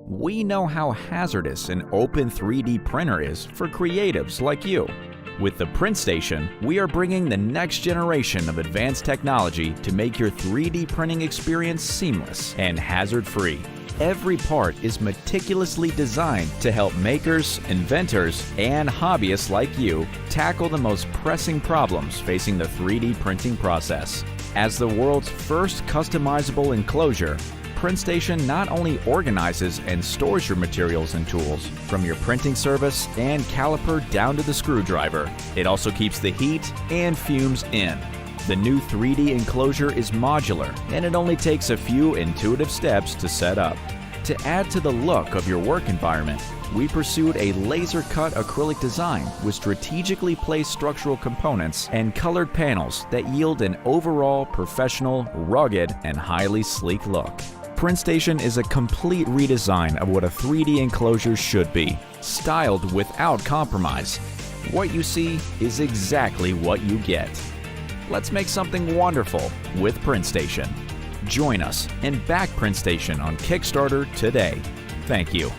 We know how hazardous an open 3D printer is for creatives like you. With the PrintStation, we are bringing the next generation of advanced technology to make your 3D printing experience seamless and hazard-free. Every part is meticulously designed to help makers, inventors, and hobbyists like you tackle the most pressing problems facing the 3D printing process. As the world's first customizable enclosure, PrintStation not only organizes and stores your materials and tools, from your printing service and caliper down to the screwdriver, it also keeps the heat and fumes in. The new 3D enclosure is modular, and it only takes a few intuitive steps to set up. To add to the look of your work environment, we pursued a laser-cut acrylic design with strategically placed structural components and colored panels that yield an overall professional, rugged, and highly sleek look. PrintStation is a complete redesign of what a 3D enclosure should be, styled without compromise. What you see is exactly what you get. Let's make something wonderful with PrintStation. Join us and back PrintStation on Kickstarter today. Thank you.